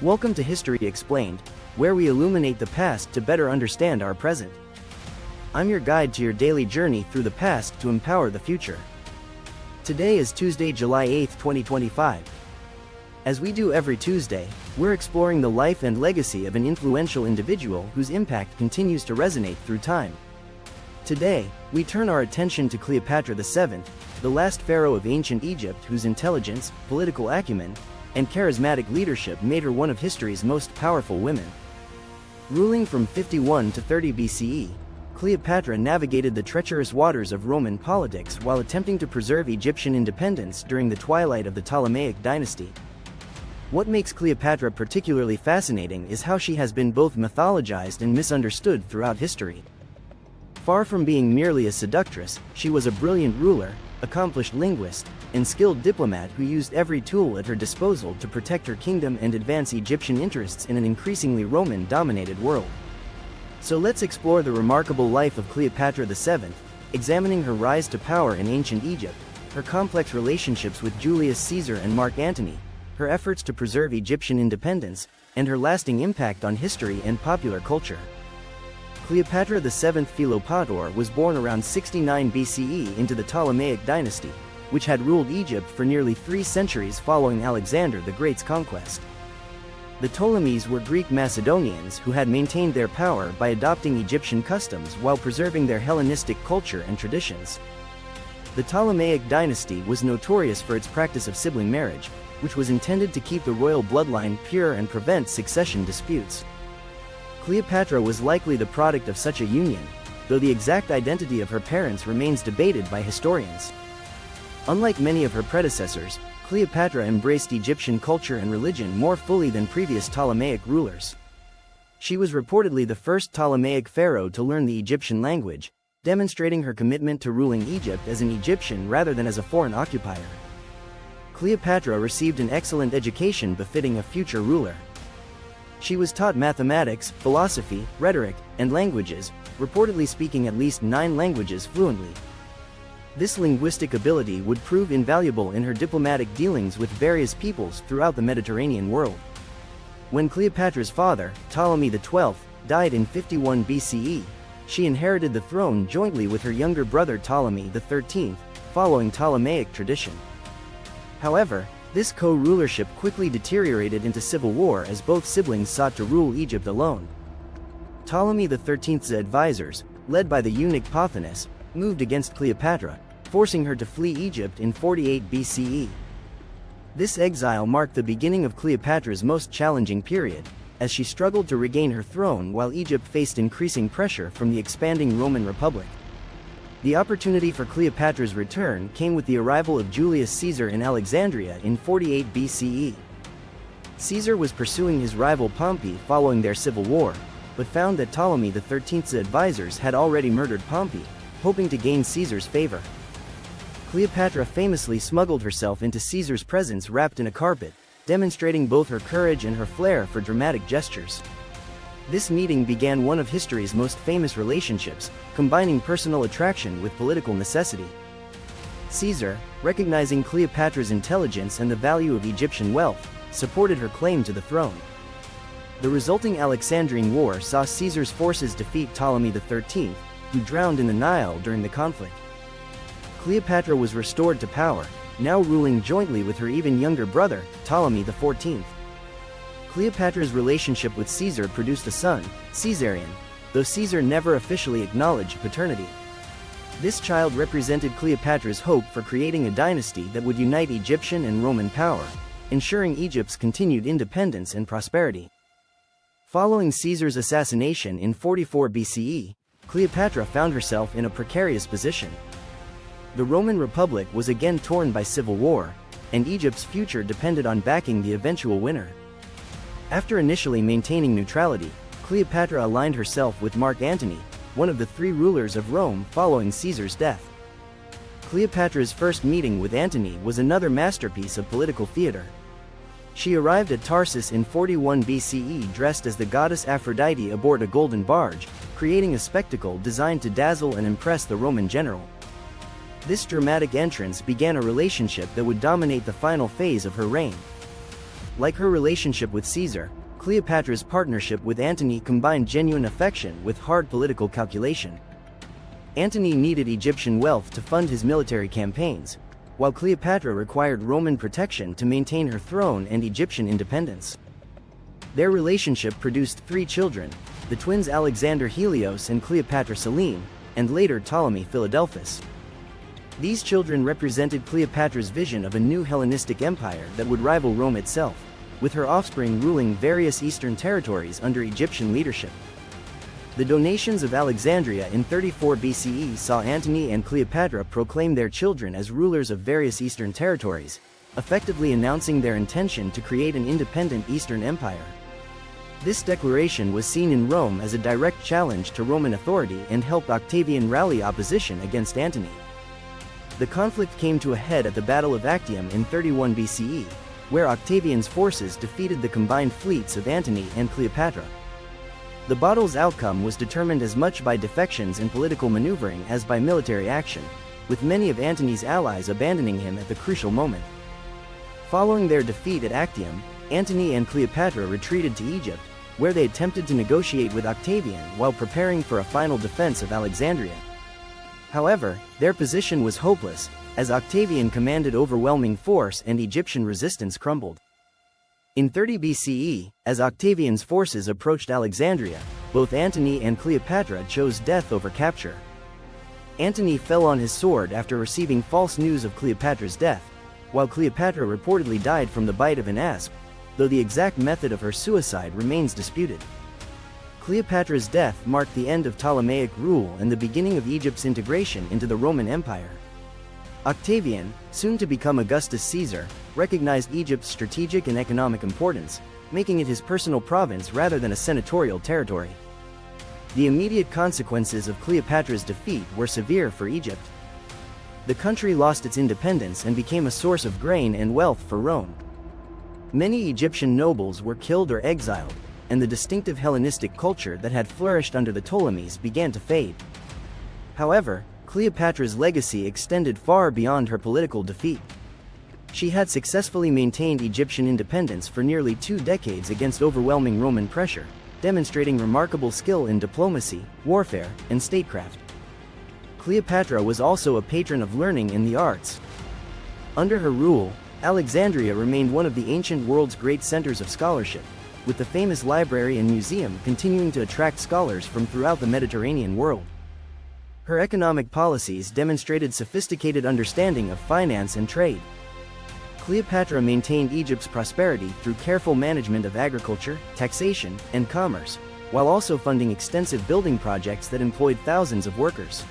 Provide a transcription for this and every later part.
Welcome to History Explained, where we illuminate the past to better understand our present. I'm your guide to your daily journey through the past to empower the future. Today is Tuesday, July 8, 2025. As we do every Tuesday, we're exploring the life and legacy of an influential individual whose impact continues to resonate through time. Today, we turn our attention to Cleopatra VII, the last pharaoh of ancient Egypt whose intelligence, political acumen, and charismatic leadership made her one of history's most powerful women. Ruling from 51 to 30 BCE, Cleopatra navigated the treacherous waters of Roman politics while attempting to preserve Egyptian independence during the twilight of the Ptolemaic dynasty. What makes Cleopatra particularly fascinating is how she has been both mythologized and misunderstood throughout history. Far from being merely a seductress, she was a brilliant ruler, accomplished linguist, and skilled diplomat who used every tool at her disposal to protect her kingdom and advance Egyptian interests in an increasingly Roman-dominated world. So let's explore the remarkable life of Cleopatra VII, examining her rise to power in ancient Egypt, her complex relationships with Julius Caesar and Mark Antony, her efforts to preserve Egyptian independence, and her lasting impact on history and popular culture. Cleopatra VII Philopator was born around 69 BCE into the Ptolemaic dynasty, which had ruled Egypt for nearly 3 centuries following Alexander the Great's conquest. The Ptolemies were Greek Macedonians who had maintained their power by adopting Egyptian customs while preserving their Hellenistic culture and traditions. The Ptolemaic dynasty was notorious for its practice of sibling marriage, which was intended to keep the royal bloodline pure and prevent succession disputes. Cleopatra was likely the product of such a union, though the exact identity of her parents remains debated by historians. Unlike many of her predecessors, Cleopatra embraced Egyptian culture and religion more fully than previous Ptolemaic rulers. She was reportedly the first Ptolemaic pharaoh to learn the Egyptian language, demonstrating her commitment to ruling Egypt as an Egyptian rather than as a foreign occupier. Cleopatra received an excellent education befitting a future ruler. She was taught mathematics, philosophy, rhetoric, and languages, reportedly speaking at least 9 languages fluently. This linguistic ability would prove invaluable in her diplomatic dealings with various peoples throughout the Mediterranean world. When Cleopatra's father, Ptolemy XII, died in 51 BCE, she inherited the throne jointly with her younger brother Ptolemy XIII, following Ptolemaic tradition. However, this co-rulership quickly deteriorated into civil war as both siblings sought to rule Egypt alone. Ptolemy XIII's advisors, led by the eunuch Pothinus, moved against Cleopatra, forcing her to flee Egypt in 48 BCE. This exile marked the beginning of Cleopatra's most challenging period, as she struggled to regain her throne while Egypt faced increasing pressure from the expanding Roman Republic. The opportunity for Cleopatra's return came with the arrival of Julius Caesar in Alexandria in 48 BCE. Caesar was pursuing his rival Pompey following their civil war, but found that Ptolemy XIII's advisors had already murdered Pompey, hoping to gain Caesar's favor. Cleopatra famously smuggled herself into Caesar's presence wrapped in a carpet, demonstrating both her courage and her flair for dramatic gestures. This meeting began one of history's most famous relationships, combining personal attraction with political necessity. Caesar, recognizing Cleopatra's intelligence and the value of Egyptian wealth, supported her claim to the throne. The resulting Alexandrian War saw Caesar's forces defeat Ptolemy XIII, who drowned in the Nile during the conflict. Cleopatra was restored to power, now ruling jointly with her even younger brother, Ptolemy XIV. Cleopatra's relationship with Caesar produced a son, Caesarion, though Caesar never officially acknowledged paternity. This child represented Cleopatra's hope for creating a dynasty that would unite Egyptian and Roman power, ensuring Egypt's continued independence and prosperity. Following Caesar's assassination in 44 BCE, Cleopatra found herself in a precarious position. The Roman Republic was again torn by civil war, and Egypt's future depended on backing the eventual winner. After initially maintaining neutrality, Cleopatra aligned herself with Mark Antony, one of the 3 rulers of Rome following Caesar's death. Cleopatra's first meeting with Antony was another masterpiece of political theater. She arrived at Tarsus in 41 BCE dressed as the goddess Aphrodite aboard a golden barge, creating a spectacle designed to dazzle and impress the Roman general. This dramatic entrance began a relationship that would dominate the final phase of her reign. Like her relationship with Caesar, Cleopatra's partnership with Antony combined genuine affection with hard political calculation. Antony needed Egyptian wealth to fund his military campaigns, while Cleopatra required Roman protection to maintain her throne and Egyptian independence. Their relationship produced 3 children, the twins Alexander Helios and Cleopatra Selene, and later Ptolemy Philadelphus. These children represented Cleopatra's vision of a new Hellenistic empire that would rival Rome itself, with her offspring ruling various eastern territories under Egyptian leadership. The donations of Alexandria in 34 BCE saw Antony and Cleopatra proclaim their children as rulers of various eastern territories, effectively announcing their intention to create an independent Eastern Empire. This declaration was seen in Rome as a direct challenge to Roman authority and helped Octavian rally opposition against Antony. The conflict came to a head at the Battle of Actium in 31 BCE, where Octavian's forces defeated the combined fleets of Antony and Cleopatra. The battle's outcome was determined as much by defections and political maneuvering as by military action, with many of Antony's allies abandoning him at the crucial moment. Following their defeat at Actium, Antony and Cleopatra retreated to Egypt, where they attempted to negotiate with Octavian while preparing for a final defense of Alexandria. However, their position was hopeless, as Octavian commanded overwhelming force and Egyptian resistance crumbled. In 30 BCE, as Octavian's forces approached Alexandria, both Antony and Cleopatra chose death over capture. Antony fell on his sword after receiving false news of Cleopatra's death, while Cleopatra reportedly died from the bite of an asp, though the exact method of her suicide remains disputed. Cleopatra's death marked the end of Ptolemaic rule and the beginning of Egypt's integration into the Roman Empire. Octavian, soon to become Augustus Caesar, recognized Egypt's strategic and economic importance, making it his personal province rather than a senatorial territory. The immediate consequences of Cleopatra's defeat were severe for Egypt. The country lost its independence and became a source of grain and wealth for Rome. Many Egyptian nobles were killed or exiled, and the distinctive Hellenistic culture that had flourished under the Ptolemies began to fade. However, Cleopatra's legacy extended far beyond her political defeat. She had successfully maintained Egyptian independence for nearly 2 decades against overwhelming Roman pressure, demonstrating remarkable skill in diplomacy, warfare, and statecraft. Cleopatra was also a patron of learning in the arts. Under her rule, Alexandria remained one of the ancient world's great centers of scholarship, with the famous library and museum continuing to attract scholars from throughout the Mediterranean world. Her economic policies demonstrated sophisticated understanding of finance and trade. Cleopatra maintained Egypt's prosperity through careful management of agriculture, taxation, and commerce, while also funding extensive building projects that employed thousands of workers.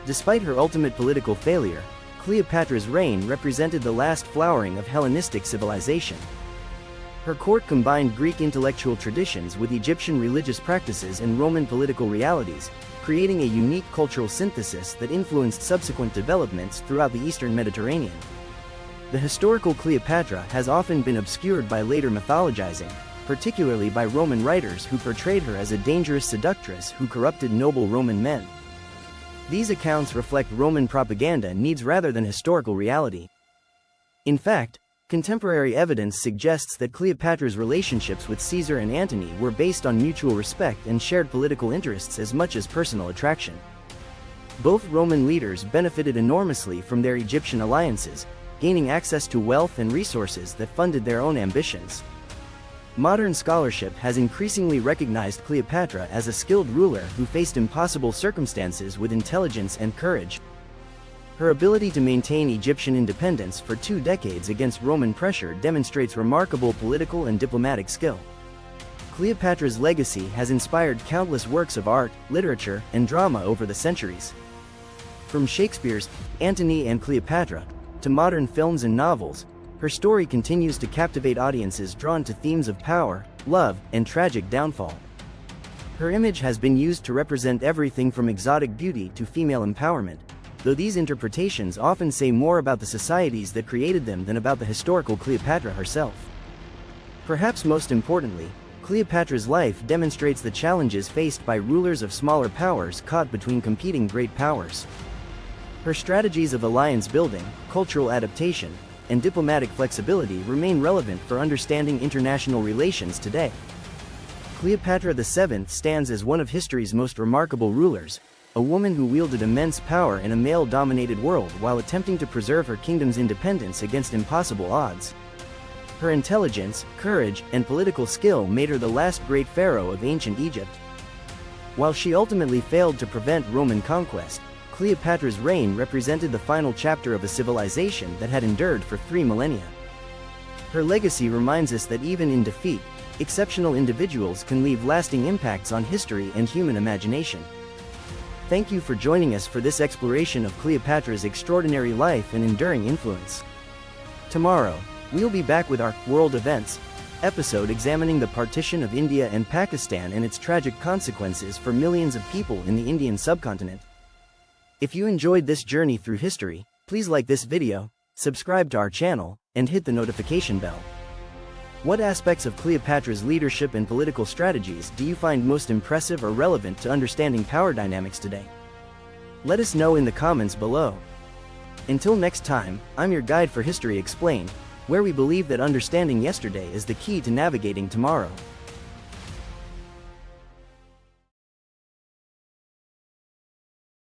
Despite her ultimate political failure, Cleopatra's reign represented the last flowering of Hellenistic civilization. Her court combined Greek intellectual traditions with Egyptian religious practices and Roman political realities, creating a unique cultural synthesis that influenced subsequent developments throughout the Eastern Mediterranean. The historical Cleopatra has often been obscured by later mythologizing, particularly by Roman writers who portrayed her as a dangerous seductress who corrupted noble Roman men. These accounts reflect Roman propaganda needs rather than historical reality. In fact, contemporary evidence suggests that Cleopatra's relationships with Caesar and Antony were based on mutual respect and shared political interests as much as personal attraction. Both Roman leaders benefited enormously from their Egyptian alliances, gaining access to wealth and resources that funded their own ambitions. Modern scholarship has increasingly recognized Cleopatra as a skilled ruler who faced impossible circumstances with intelligence and courage. Her ability to maintain Egyptian independence for 2 decades against Roman pressure demonstrates remarkable political and diplomatic skill. Cleopatra's legacy has inspired countless works of art, literature, and drama over the centuries. From Shakespeare's Antony and Cleopatra to modern films and novels, her story continues to captivate audiences drawn to themes of power, love, and tragic downfall. Her image has been used to represent everything from exotic beauty to female empowerment, though these interpretations often say more about the societies that created them than about the historical Cleopatra herself. Perhaps most importantly, Cleopatra's life demonstrates the challenges faced by rulers of smaller powers caught between competing great powers. Her strategies of alliance building, cultural adaptation, and diplomatic flexibility remain relevant for understanding international relations today. Cleopatra VII stands as one of history's most remarkable rulers, a woman who wielded immense power in a male-dominated world while attempting to preserve her kingdom's independence against impossible odds. Her intelligence, courage, and political skill made her the last great pharaoh of ancient Egypt. While she ultimately failed to prevent Roman conquest, Cleopatra's reign represented the final chapter of a civilization that had endured for 3 millennia. Her legacy reminds us that even in defeat, exceptional individuals can leave lasting impacts on history and human imagination. Thank you for joining us for this exploration of Cleopatra's extraordinary life and enduring influence. Tomorrow, we'll be back with our World Events episode examining the partition of India and Pakistan and its tragic consequences for millions of people in the Indian subcontinent. If you enjoyed this journey through history, please like this video, subscribe to our channel, and hit the notification bell. What aspects of Cleopatra's leadership and political strategies do you find most impressive or relevant to understanding power dynamics today? Let us know in the comments below. Until next time, I'm your guide for History Explained, where we believe that understanding yesterday is the key to navigating tomorrow.